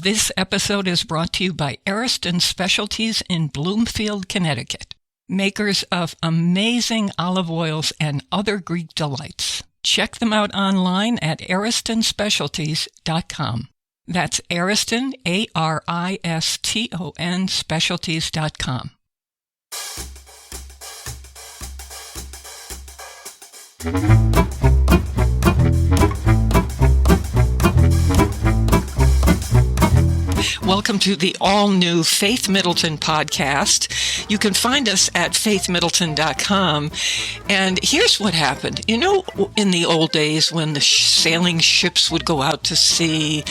This episode is brought to you by Ariston Specialties in Bloomfield, Connecticut, makers of amazing olive oils and other Greek delights. Check them out online at aristonspecialties.com. That's Ariston, Ariston, specialties.com. Welcome to the all-new Faith Middleton podcast. You can find us at faithmiddleton.com. And here's what happened. You know, in the old days when the sailing ships would go out to sea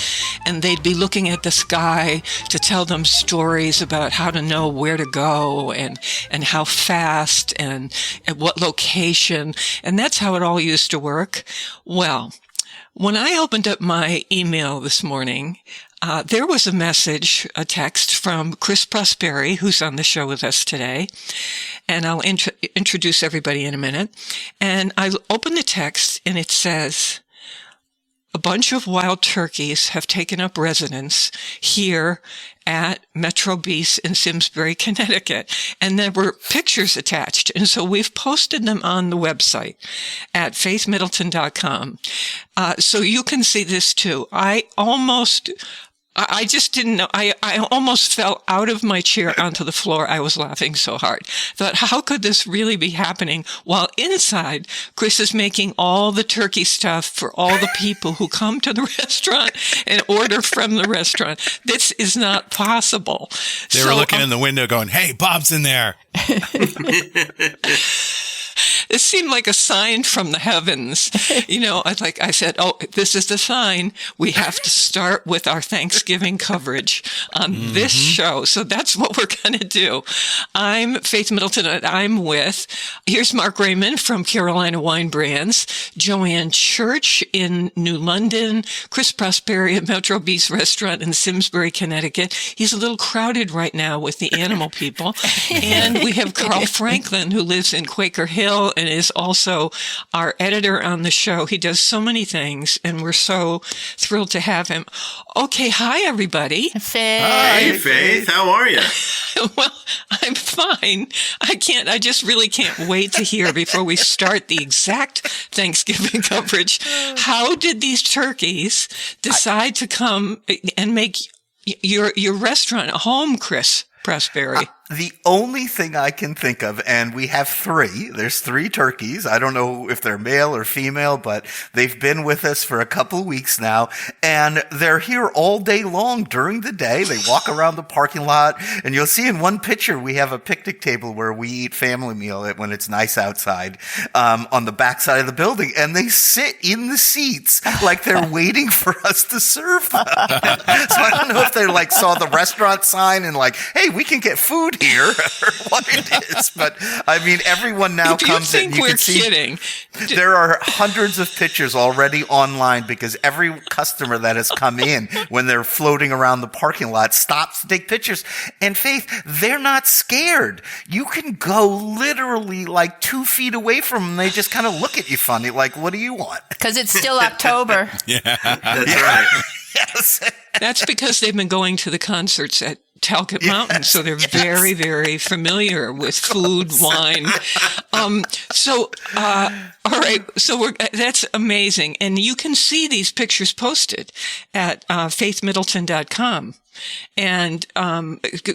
and they'd be looking at the sky to tell them stories about how to know where to go and how fast and at what location. And that's how it all used to work. Well, when I opened up my email this morning, there was a text from Chris Prosperi, who's on the show with us today, and I'll introduce everybody in a minute. And I opened the text, and it says, a bunch of wild turkeys have taken up residence here at Metro Beast in Simsbury, Connecticut. And there were pictures attached. And so we've posted them on the website at faithmiddleton.com. So you can see this too. I just didn't know. I almost fell out of my chair onto the floor. I was laughing so hard. Thought, how could this really be happening? While inside, Chris is making all the turkey stuff for all the people who come to the restaurant and order from the restaurant. This is not possible. They were looking in the window going, hey, Bob's in there. It seemed like a sign from the heavens. You know, I said, oh, this is the sign. We have to start with our Thanksgiving coverage on this show. So that's what we're going to do. I'm Faith Middleton, and here's Mark Raymond from Carolina Wine Brands, Joanne Church in New London, Chris Prosperi at Metro Beast Restaurant in Simsbury, Connecticut. He's a little crowded right now with the animal people. And we have Carl Franklin, who lives in Quaker Hill and is also our editor on the show. He does so many things, and we're so thrilled to have him. Okay, hi, everybody. Faith. Hi, Faith. How are you? Well, I'm fine. I just really can't wait to hear before we start the exact Thanksgiving coverage. How did these turkeys decide to come and make your restaurant a home, Chris Prosperi? The only thing I can think of, and we have three. There's three turkeys. I don't know if they're male or female, but they've been with us for a couple of weeks now, and they're here all day long during the day. They walk around the parking lot, and you'll see in one picture we have a picnic table where we eat family meal when it's nice outside on the back side of the building, and they sit in the seats like they're waiting for us to serve them. So I don't know if they saw the restaurant sign and hey, we can get food here or what it is, but I mean, everyone now comes in. You think we're kidding? There are hundreds of pictures already online because every customer that has come in when they're floating around the parking lot stops to take pictures. And Faith, they're not scared. You can go literally 2 feet away from them. They just kind of look at you funny, what do you want? Because it's still October. Yeah, that's right. Yes. That's because they've been going to the concerts at Talcott Mountain, so they're very, very familiar with food, wine. All right, so that's amazing, and you can see these pictures posted at faithmiddleton.com. And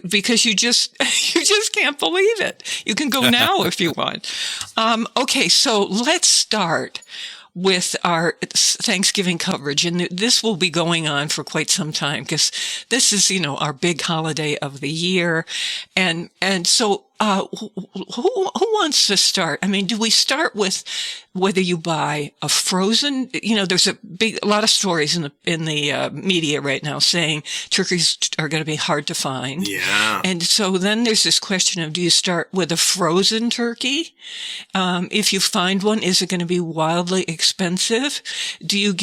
because you just can't believe it. You can go now if you want. Okay, so let's start with our Thanksgiving coverage. And this will be going on for quite some time because this is, our big holiday of the year. And so, who wants to start? I mean, do we start with whether you buy a frozen? There's a lot of stories in the media right now saying turkeys are going to be hard to find. Yeah. And so then there's this question of, do you start with a frozen turkey? If you find one, is it going to be wildly expensive? Do you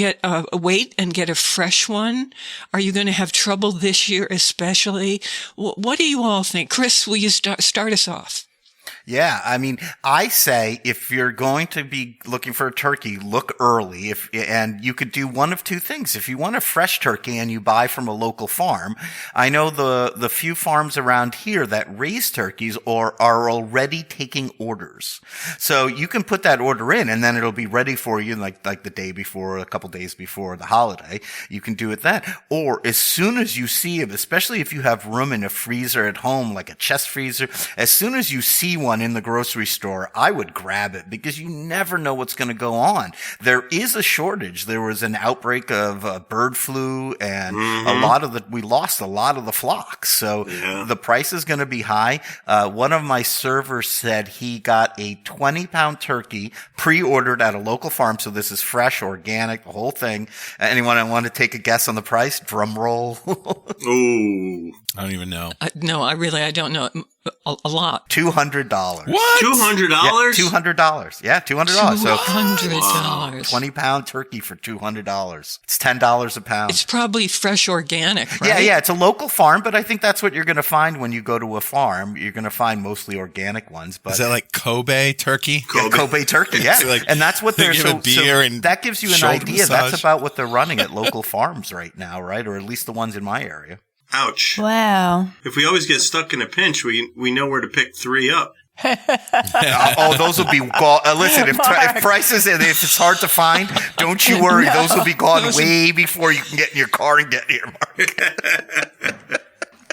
wait and get a fresh one? Are you going to have trouble this year especially? What do you all think? Chris, will you start us off? Yeah, I mean, I say if you're going to be looking for a turkey, look early. And you could do one of two things. If you want a fresh turkey and you buy from a local farm, I know the few farms around here that raise turkeys are already taking orders. So you can put that order in, and then it'll be ready for you like the day before, a couple days before the holiday. You can do it then. Or as soon as you see it, especially if you have room in a freezer at home, like a chest freezer, as soon as you see one in the grocery store, I would grab it because you never know what's going to go on. There is a shortage. There was an outbreak of bird flu, and we lost a lot of the flocks. So the price is going to be high. One of my servers said he got a 20-pound turkey pre-ordered at a local farm. So this is fresh, organic, the whole thing. Anyone want to take a guess on the price? Drum roll. Ooh. I don't even know. No, I don't know. A lot. $200. What? $200? Yeah, $200. Yeah, $200. So $200. 20-pound turkey for $200. It's $10 a pound. It's probably fresh organic, right? Yeah. It's a local farm, but I think that's what you're going to find when you go to a farm. You're going to find mostly organic ones. But is that like Kobe turkey? Kobe turkey, yeah. And that's what they're so that gives you an idea. Massage. That's about what they're running at local farms right now, right? Or at least the ones in my area. Ouch. Wow. If we always get stuck in a pinch, we know where to pick 3 up. Those will be gone. Listen, if prices, if it's hard to find, don't you worry. No. Those will be gone way before you can get in your car and get here, Mark.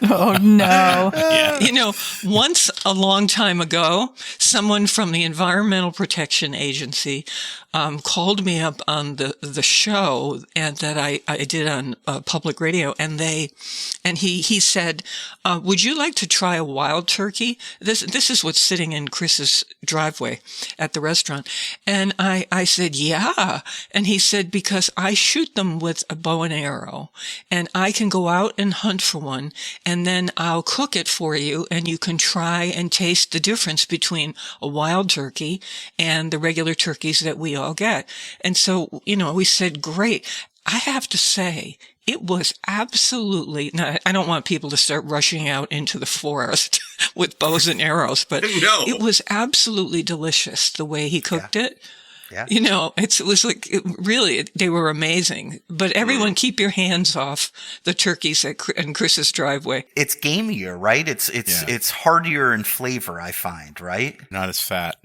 Oh, no. Yeah. Once a long time ago, someone from the Environmental Protection Agency called me up on the show and that I did on public radio, and he said, would you like to try a wild turkey? This is what's sitting in Chris's driveway at the restaurant. And I said, yeah. And he said, because I shoot them with a bow and arrow, and I can go out and hunt for one, and then I'll cook it for you, and you can try and taste the difference between a wild turkey and the regular turkeys that we all get. And so, we said, great. I have to say, it was absolutely, I don't want people to start rushing out into the forest with bows and arrows, but It was absolutely delicious the way he cooked it. Yeah. It was like, they were amazing. But everyone keep your hands off the turkeys in Chris's driveway. It's gamier, right? It's heartier in flavor, I find, right? Not as fat.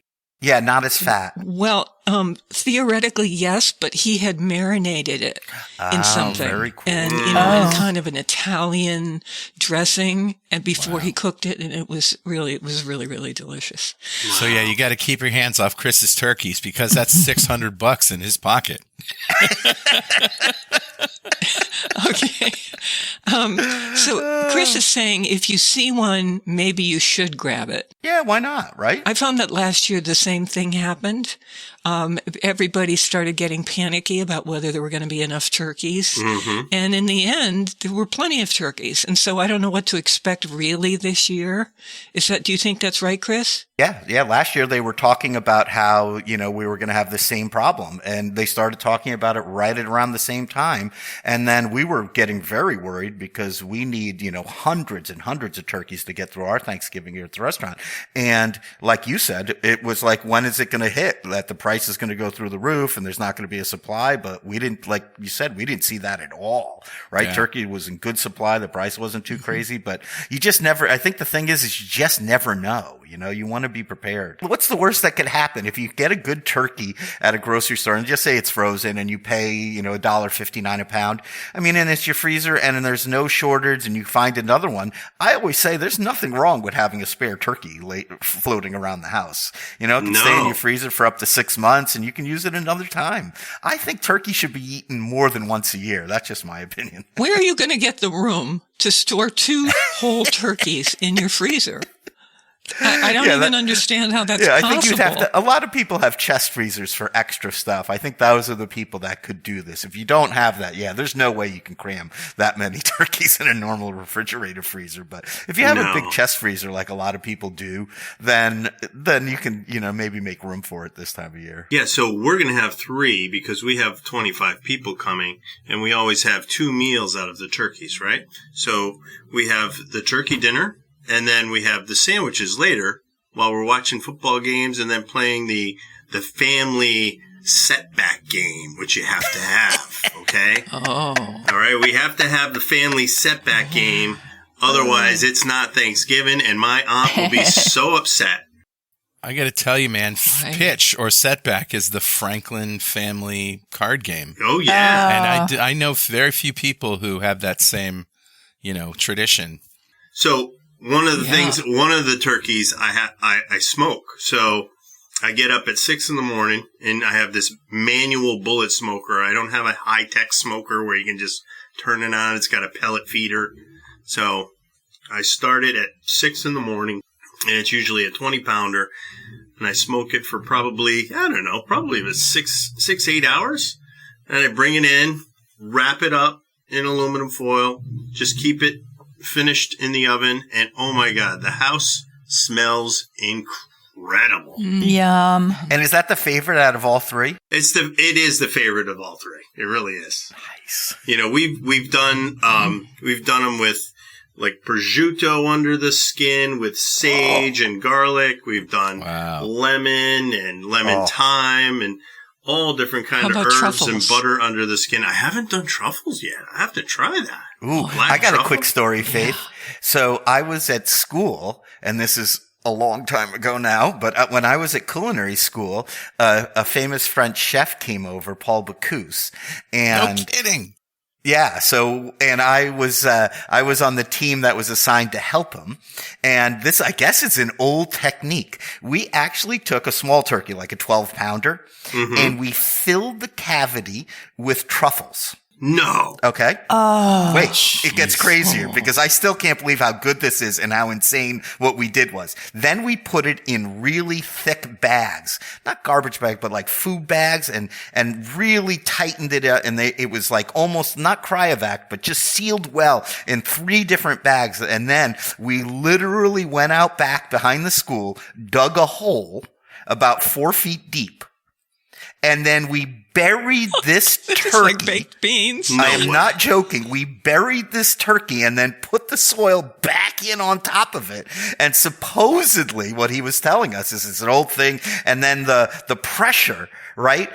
Yeah, not as fat. Well, theoretically, yes, but he had marinated it in something. Very cool. And, in kind of an Italian dressing, and before he cooked it, and it was really, really delicious. So yeah, you got to keep your hands off Chris's turkeys because that's $600 in his pocket. Okay. So Chris is saying if you see one, maybe you should grab it. Yeah, why not, right? I found that last year the same thing happened. Everybody started getting panicky about whether there were going to be enough turkeys. Mm-hmm. And in the end, there were plenty of turkeys. And so I don't know what to expect really this year. Do you think that's right, Chris? Yeah. Last year they were talking about how, we were going to have the same problem, and they started talking about it right at around the same time. And then we were getting very worried because we need, hundreds and hundreds of turkeys to get through our Thanksgiving here at the restaurant. And like you said, it was like, when is it going to hit that the price is going to go through the roof and there's not going to be a supply? But we didn't, like you said, we didn't see that at all, right? Yeah. Turkey was in good supply. The price wasn't too crazy, but you just never, I think the thing is you just never know. You want to be prepared. What's the worst that could happen if you get a good turkey at a grocery store and just say it's frozen and you pay, $1.59 a pound? I mean, and it's your freezer and there's no shortage and you find another one. I always say there's nothing wrong with having a spare turkey floating around the house. It can stay in your freezer for up to 6 months and you can use it another time. I think turkey should be eaten more than once a year. That's just my opinion. Where are you going to get the room to store 2 whole turkeys in your freezer? I don't even understand how that's possible. I think you'd have to. A lot of people have chest freezers for extra stuff. I think those are the people that could do this. If you don't have that, there's no way you can cram that many turkeys in a normal refrigerator freezer. But if you have a big chest freezer like a lot of people do, then you can, maybe make room for it this time of year. Yeah, so we're going to have 3 because we have 25 people coming, and we always have 2 meals out of the turkeys, right? So we have the turkey dinner. And then we have the sandwiches later, while we're watching football games and then playing the family setback game, which you have to have, okay? Oh. All right, we have to have the family setback game. Otherwise, it's not Thanksgiving, and my aunt will be so upset. I got to tell you, man, Right. Pitch or Setback is the Franklin family card game. Oh, yeah. And I know very few people who have that same, tradition. So one of the turkeys I smoke. So I get up at 6 a.m. and I have this manual bullet smoker. I don't have a high-tech smoker where you can just turn it on. It's got a pellet feeder. So I start it at 6 a.m. and it's usually a 20-pounder. And I smoke it for probably about 8 hours. And I bring it in, wrap it up in aluminum foil, just keep it finished in the oven. And oh my God, the house smells incredible. Yum. And is that the favorite out of all three? It is the favorite of all three. It really is. Nice. We've done them with like prosciutto under the skin with sage and garlic. We've done lemon and lemon thyme and all different kind of herbs truffles? and butter under the skin. I haven't done truffles yet. I have to try that. Ooh, I got a quick story, Faith. So I was at school, and this is a long time ago now, but when I was at culinary school, a famous French chef came over, Paul Bocuse, and No kidding. yeah. So, and I was on the team that was assigned to help him. And this, I guess, is an old technique. We actually took a small turkey, like a 12-pounder, and we filled the cavity with truffles. No. Okay. Oh. Wait, it gets crazier because I still can't believe how good this is and how insane what we did was. Then we put it in really thick bags, not garbage bag, but like food bags, and really tightened it up. And it was like almost not cryovac, but just sealed well in 3 different bags. And then we literally went out back behind the school, dug a hole about 4 feet deep, and then we buried this turkey. It's like baked beans. I am not joking. We buried this turkey and then put the soil back in on top of it. And supposedly what he was telling us is it's an old thing. And then the pressure, right?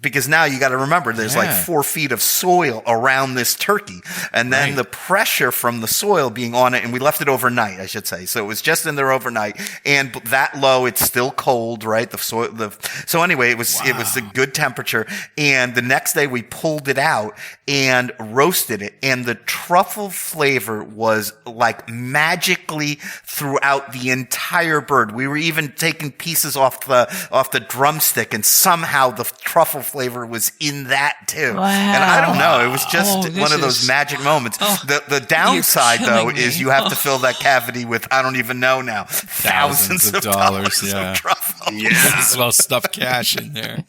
Because now you got to remember there's like 4 feet of soil around this turkey. And then the pressure from the soil being on it, and we left it overnight, I should say. So it was just in there overnight. And that low, it's still cold, right? So anyway, it was a good temperature. And the next day we pulled it out and roasted it. And the truffle flavor was like magically throughout the entire bird. We were even taking pieces off the drumstick, and somehow the truffle flavor was in that too. Wow. And I don't know, it was just this one of those is- magic moments. The downside you're though killing is me. you have to fill that cavity with, I don't even know now, thousands of of dollars, dollars yeah. of truffle. Yeah. As well stuff cash in there.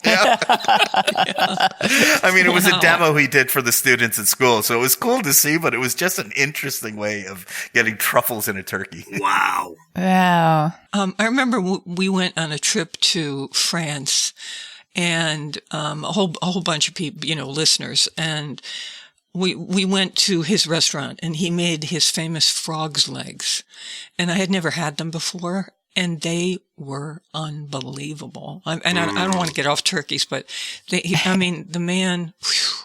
I mean, it was a demo he did for the students at school, so it was cool to see, but it was just an interesting way of getting truffles in a turkey. Wow. Wow. I remember we went on a trip to France, and a whole bunch of people, listeners, and we went to his restaurant, and he made his famous frog's legs, and I had never had them before, and they were unbelievable. I don't want to get off turkeys, but the man. Whew.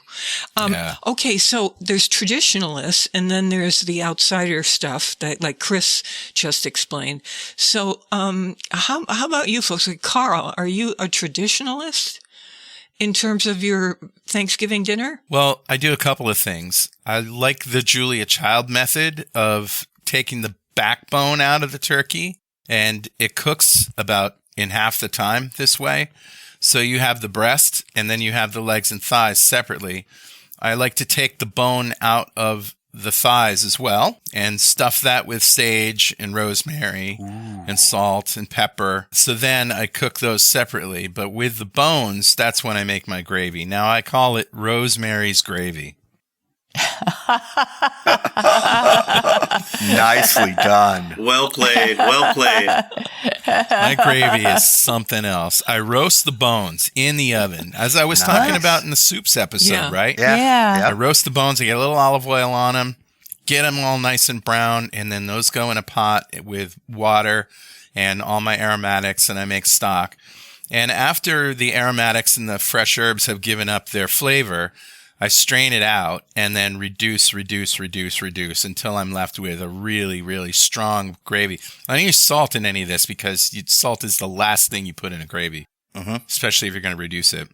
Okay, so there's traditionalists, and then there's the outsider stuff that, like Chris just explained. So, how about you folks? Like Carl, are you a traditionalist in terms of your Thanksgiving dinner? Well, I do a couple of things. I like the Julia Child method of taking the backbone out of the turkey, and it cooks about in half the time this way. So you have the breast, and then you have the legs and thighs separately. I like to take the bone out of the thighs as well and stuff that with sage and rosemary and salt and pepper. So then I cook those separately. But with the bones, that's when I make my gravy. Now I call it Rosemary's Gravy. Nicely done. Well played. Well played. My gravy is something else. I roast the bones in the oven, as I was talking about in the soups episode, Yeah. right? Yeah. I roast the bones. I get a little olive oil on them, get them all nice and brown, and then those go in a pot with water and all my aromatics, and I make stock. And after the aromatics and the fresh herbs have given up their flavor, I strain it out and then reduce until I'm left with a really, really strong gravy. I don't use salt in any of this because salt is the last thing you put in a gravy, especially if you're going to reduce it.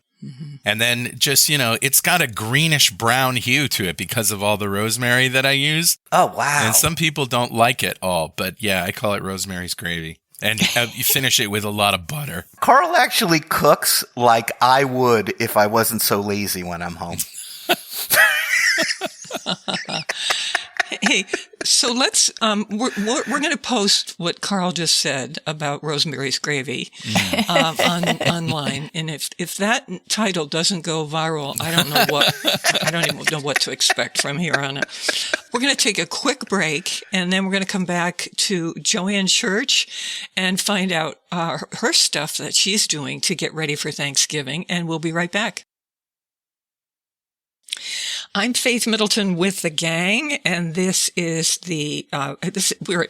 And then just, it's got a greenish brown hue to it because of all the rosemary that I use. Oh, wow. And some people don't like it all, but yeah, I call it rosemary's gravy. And you finish it with a lot of butter. Carl actually cooks like I would if I wasn't so lazy when I'm home. Hey, so let's we're going to post what Carl just said about Rosemary's Gravy online, and if that title doesn't go viral, I don't even know what to expect from here on out. We're going to take a quick break, and then we're going to come back to Joanne Church and find out her stuff that she's doing to get ready for Thanksgiving, and we'll be right back. I'm Faith Middleton with the gang, and this is we're at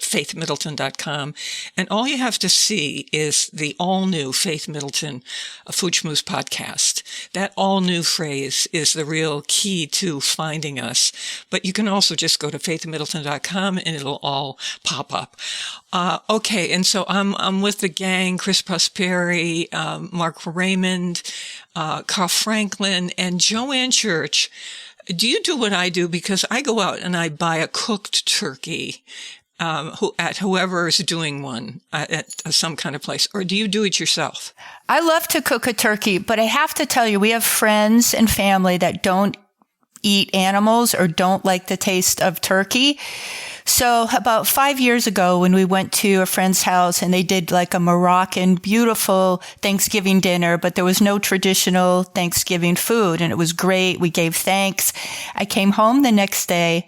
faithmiddleton.com, and all you have to see is the all-new Faith Middleton Food Schmooze podcast. That all-new phrase is the real key to finding us, but you can also just go to faithmiddleton.com and it'll all pop up. Okay, and so I'm with the gang, Chris Prosperi, Mark Raymond, Carl Franklin, and Joanne Church. Do you do what I do? Because I go out and I buy a cooked turkey at whoever's doing one at some kind of place. Or do you do it yourself? I love to cook a turkey, but I have to tell you, we have friends and family that don't eat animals or don't like the taste of turkey. So about 5 years ago, when we went to a friend's house and they did like a Moroccan beautiful Thanksgiving dinner, but there was no traditional Thanksgiving food, and it was great. We gave thanks. I came home the next day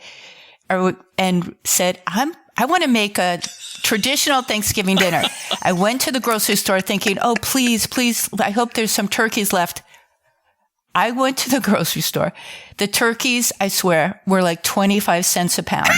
and said, I want to make a traditional Thanksgiving dinner. I went to the grocery store thinking, oh, please, I hope there's some turkeys left. I went to the grocery store. The turkeys, I swear, were like 25 cents a pound.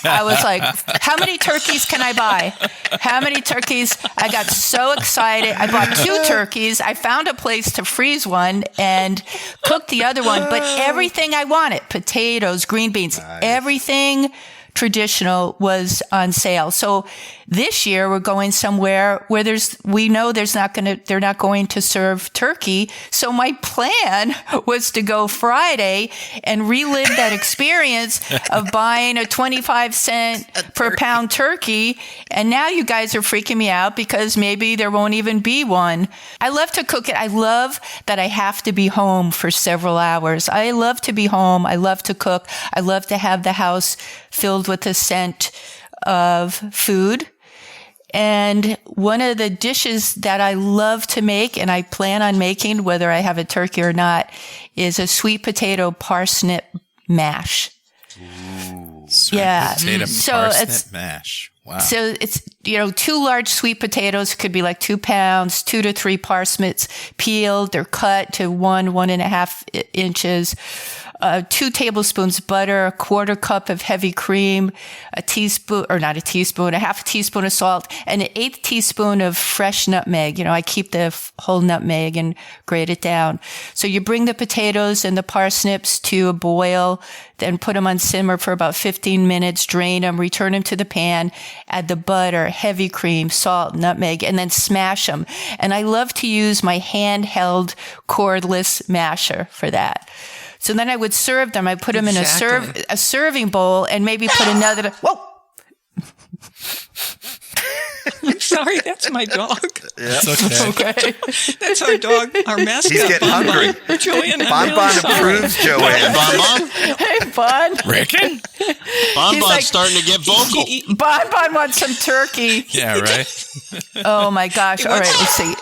I was like, how many turkeys can I buy? How many turkeys? I got so excited. I bought 2 turkeys. I found a place to freeze one and cook the other one. But everything I wanted, potatoes, green beans, everything traditional was on sale. So this year we're going somewhere where they're not going to serve turkey. So my plan was to go Friday and relive that experience of buying a 25 cent per pound turkey. And now you guys are freaking me out because maybe there won't even be one. I love to cook it. I love that I have to be home for several hours. I love to be home. I love to cook. I love to have the house filled with the scent of food. And one of the dishes that I love to make, and I plan on making whether I have a turkey or not, is a sweet potato parsnip mash. Ooh, sweet potato So parsnip mash. Wow. So it's, 2 large sweet potatoes, could be like 2 pounds, 2 to 3 parsnips peeled. They're cut to 1.5 inches. 2 tablespoons butter, a 1/4 cup of heavy cream, a half a teaspoon of salt, and an 1/8 teaspoon of fresh nutmeg. I keep the whole nutmeg and grate it down. So you bring the potatoes and the parsnips to a boil, then put them on simmer for about 15 minutes, drain them, return them to the pan, add the butter, heavy cream, salt, nutmeg, and then smash them. And I love to use my handheld cordless masher for that. So then I would serve them. I put them in a serving bowl and maybe put another. Whoa! I'm sorry, that's my dog. Yeah. It's Okay. That's our dog, our mascot. He's getting Bonbon. hungry. Joanne, Bonbon approves Joanne. Bonbon? Hey, Bon. Reckon? Bonbon's like- starting to get vocal. Bon wants some turkey. Yeah, right. Oh my gosh. All right, let's see.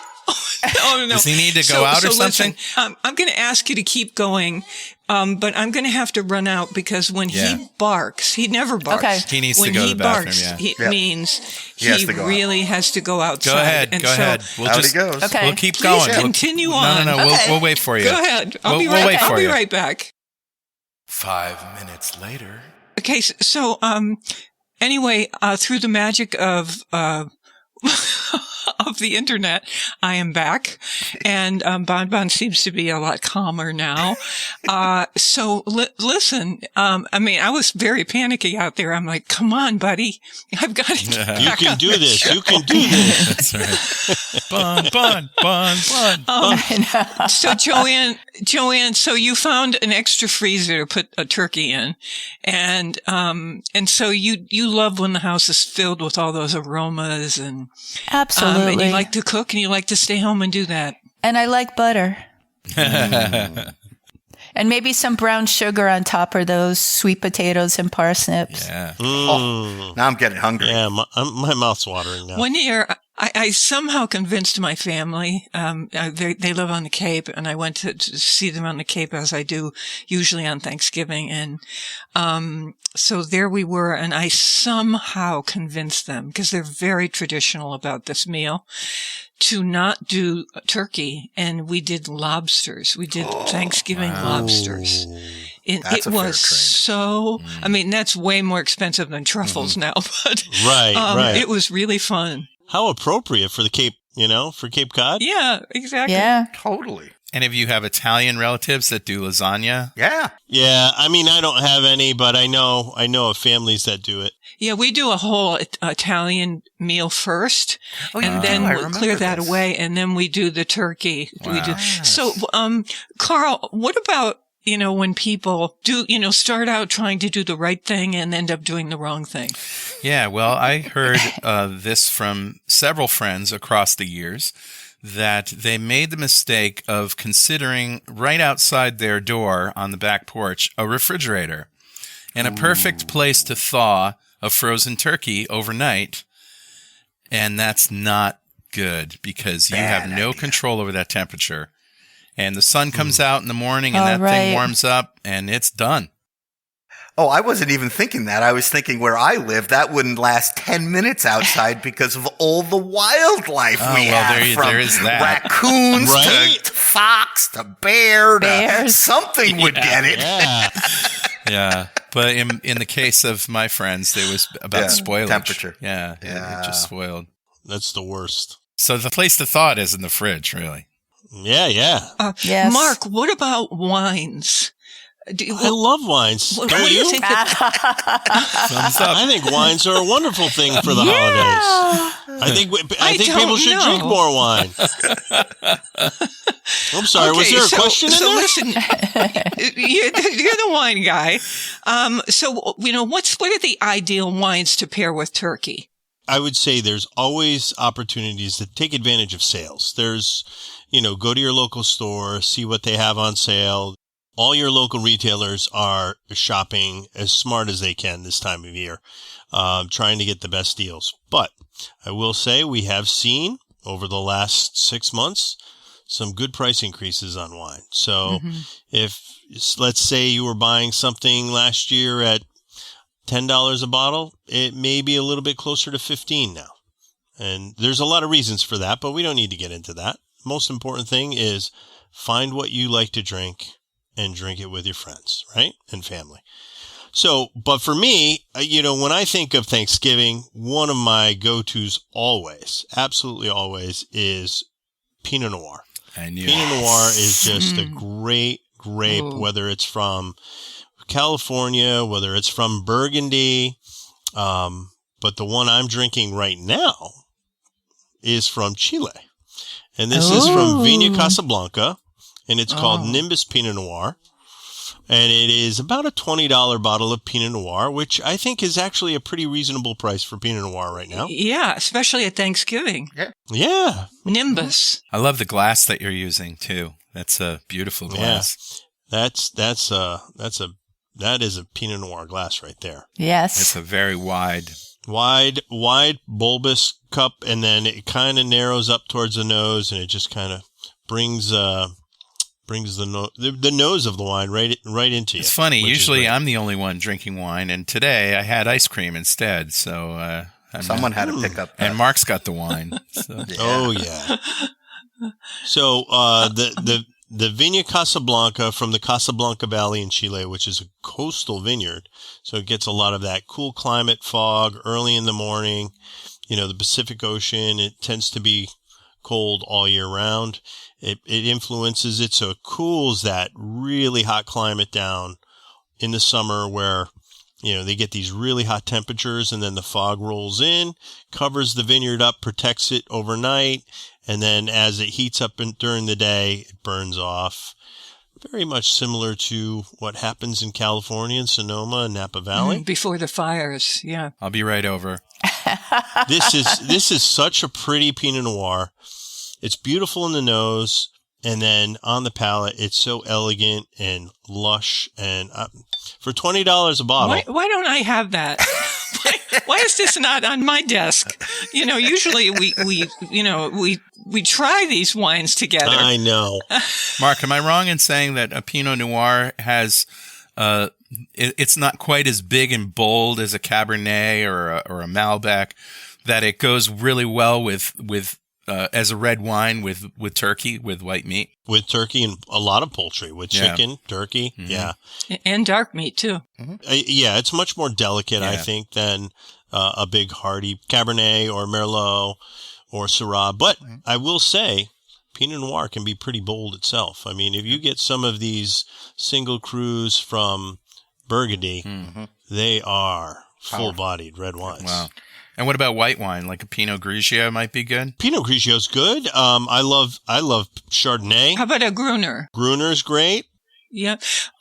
Oh, no. Does he need to go out or something? Listen, I'm going to ask you to keep going, but I'm going to have to run out because when he barks, he never barks. Okay. He needs to when go to he the bathroom, barks, yeah. it Yep. means He has he to go out. really has to go outside. Go ahead. And Go so, ahead. Out he goes. Okay. We'll keep Please going. continue No, on. No, Okay. we'll wait for you. Go ahead. I'll be We'll wait right. for I'll be you. right back. 5 minutes later. Okay. So, anyway, through the magic of of the internet, I am back, and Bonbon seems to be a lot calmer now. So listen, I mean, I was very panicky out there. I'm like, come on, buddy, I've got to get You back can on do the this. show. You can do this. That's right. Bun. So Joanne, so you found an extra freezer to put a turkey in, and so you love when the house is filled with all those aromas and Absolutely. and you like to cook and you like to stay home and do that. And I like butter. And maybe some brown sugar on top of those sweet potatoes and parsnips. Yeah. Oh, now I'm getting hungry. Yeah, my mouth's watering now. One year, I somehow convinced my family. They live on the Cape, and I went to see them on the Cape as I do usually on Thanksgiving. And so there we were, and I somehow convinced them, because they're very traditional about this meal, to not do turkey, and we did lobsters. We did Thanksgiving lobsters. And That's it a fair was trade. so, I mean, that's way more expensive than truffles now, but Right. it was really fun. How appropriate for the Cape, for Cape Cod. Yeah, exactly. Yeah. Totally. And if you have Italian relatives that do lasagna, Yeah. Yeah, I mean, I don't have any, but I know of families that do it. Yeah, we do a whole Italian meal first, Oh, you and do. then I we'll remember clear that this. away, and then we do the turkey. We do. Yes. So, Carl, what about, when people do, start out trying to do the right thing and end up doing the wrong thing? yeah, well, I heard this from several friends across the years, that they made the mistake of considering right outside their door on the back porch a refrigerator and a perfect place to thaw a frozen turkey overnight. And that's not good, because you have no control over that temperature. And the sun comes out in the morning and Oh, that right. thing warms up and it's done. Oh, I wasn't even thinking that. I was thinking where I live, that wouldn't last 10 minutes outside because of all the wildlife Oh, we well, have. From there is that. raccoons Right? to fox to bear to Bears. something would get it. Yeah. Yeah. But in the case of my friends, it was about spoilage. Temperature. Yeah. Yeah. It just spoiled. That's the worst. So the place to thaw it is in the fridge, really. Yeah. Yes. Mark, what about wines? I love wines. What Don't do you you? think? Thumbs up. I think wines are a wonderful thing for the holidays. I think don't people should know. drink more wine. I'm sorry. Was Okay, there a question in so there? listen, you're the wine guy. So what are the ideal wines to pair with turkey? I would say there's always opportunities to take advantage of sales. There's, go to your local store, see what they have on sale. All your local retailers are shopping as smart as they can this time of year, trying to get the best deals. But I will say we have seen over the last 6 months some good price increases on wine. So if, let's say you were buying something last year at $10 a bottle, it may be a little bit closer to $15 now. And there's a lot of reasons for that, but we don't need to get into that. Most important thing is find what you like to drink and drink it with your friends, right? And family. So, but for me, when I think of Thanksgiving, one of my go-tos always, absolutely always, is Pinot Noir. I knew Pinot it. Noir is just a great grape, Ooh. whether it's from California, whether it's from Burgundy. But the one I'm drinking right now is from Chile. And this is from Viña Casablanca, and it's called Nimbus Pinot Noir. And it is about a $20 bottle of Pinot Noir, which I think is actually a pretty reasonable price for Pinot Noir right now. Yeah, especially at Thanksgiving. Yeah. Nimbus. I love the glass that you're using too. That's a beautiful glass. That is a Pinot Noir glass right there. Yes. It's a very wide. Wide, bulbous cup, and then it kind of narrows up towards the nose, and it just kind of brings the nose of the wine right into you. It's funny. which is Usually great. I'm the only one drinking wine, and today I had ice cream instead. So Someone had to pick up that. and Mark's got the wine. So. Oh yeah. So the Viña Casablanca from the Casablanca Valley in Chile, which is a coastal vineyard, so it gets a lot of that cool climate fog early in the morning. the Pacific Ocean, it tends to be cold all year round. It influences it, so it cools that really hot climate down in the summer where, they get these really hot temperatures, and then the fog rolls in, covers the vineyard up, protects it overnight, and then as it heats up during the day, it burns off. Very much similar to what happens in California and Sonoma and Napa Valley. Before the fires, yeah. I'll be right over. This is such a pretty Pinot Noir. It's beautiful in the nose, and then on the palate, it's so elegant and lush. And for $20 a bottle, why don't I have that? Why is this not on my desk? Usually we try these wines together. I know. Mark, am I wrong in saying that a Pinot Noir has it's not quite as big and bold as a Cabernet or a Malbec, that it goes really well with as a red wine with turkey, with white meat? With turkey and a lot of poultry, with chicken, turkey, yeah. And dark meat, too. Mm-hmm. It's much more delicate, I think, than a big hearty Cabernet or Merlot or Syrah. But I will say, Pinot Noir can be pretty bold itself. I mean, if you get some of these single crus from Burgundy, they are full-bodied red wines. Wow. And what about white wine? Like a Pinot Grigio might be good? Pinot Grigio's good. I love Chardonnay. How about a Gruner? Gruner's great. Yeah.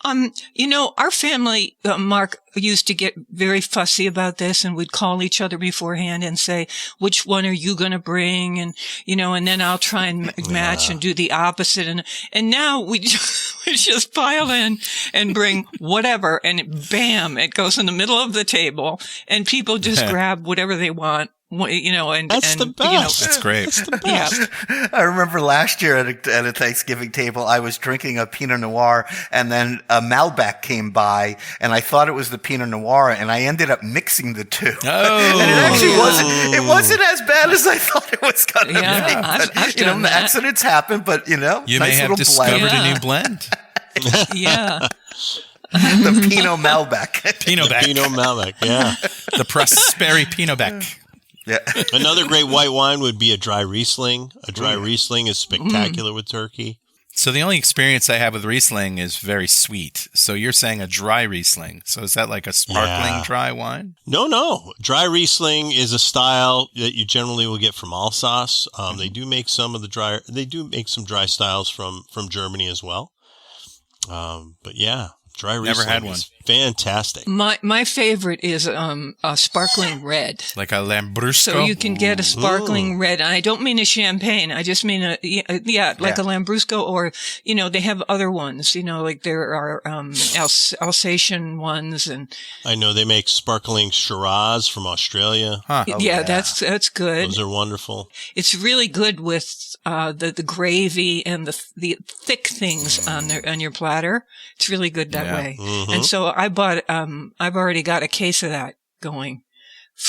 Our family, Mark, used to get very fussy about this, and we'd call each other beforehand and say, which one are you going to bring? And, and then I'll try and match and do the opposite. And now we just pile in and bring whatever, and bam, it goes in the middle of the table, and people just grab whatever they want. And that's the best. That's great. That's the best. Yeah. I remember last year at a Thanksgiving table, I was drinking a Pinot Noir, and then a Malbec came by, and I thought it was the Pinot Noir, and I ended up mixing the two. Oh. And it actually wasn't as bad as I thought it was going to be. I've done that. Accidents happen, but You nice may have discovered blend. a new blend. Yeah. The Pinot Malbec. Pinot Malbec, yeah. The Prosperi Pinot Bec. Yeah. Another great white wine would be a dry Riesling. A dry Riesling is spectacular with turkey. So the only experience I have with Riesling is very sweet. So you're saying a dry Riesling. So is that like a sparkling dry wine? No. Dry Riesling is a style that you generally will get from Alsace. They do make some dry styles from Germany as well. But yeah, dry Riesling Never had one. is fantastic. My favorite is a sparkling red. Like a Lambrusco? So you can get a sparkling red. And I don't mean a champagne. I just mean like a Lambrusco, or, they have other ones, like there are Alsatian ones. And I know they make sparkling Shiraz from Australia. Huh. That's good. Those are wonderful. It's really good with the gravy and the thick things on your platter. It's really good that way. Mm-hmm. And so I bought I've already got a case of that going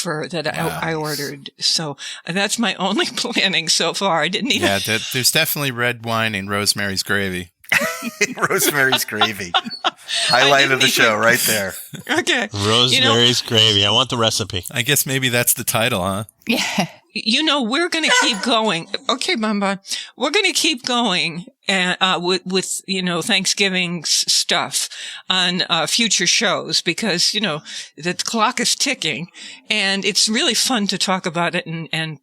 I ordered. So that's my only planning so far. I didn't even. Yeah, there's definitely red wine in Rosemary's Gravy. Rosemary's Gravy. Highlight of the show right there. Okay. Rosemary's Gravy. I want the recipe. I guess maybe that's the title, huh? Yeah. We're going to keep going. Okay, Bonbon. We're going to keep going with Thanksgiving stuff on future shows, because, the clock is ticking, and it's really fun to talk about it and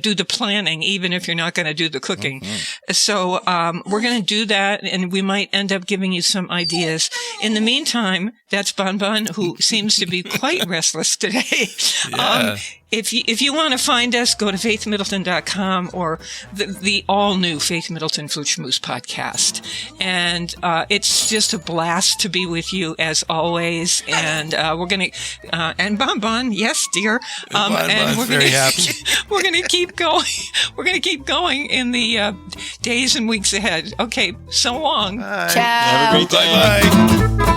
do the planning, even if you're not going to do the cooking. Mm-hmm. So, we're going to do that, and we might end up giving you some ideas. In the meantime, that's Bonbon, who seems to be quite restless today. Yeah. If you want to find us, go to faithmiddleton.com or the all new Faith Middleton Food Schmooze podcast. And, it's just a blast to be with you as always. And, we're going to, and Bonbon, yes, dear. And we're very happy. We're going to keep going. We're going to keep going in the, days and weeks ahead. Okay. So long. Bye. Ciao. Have a great day. Bye-bye.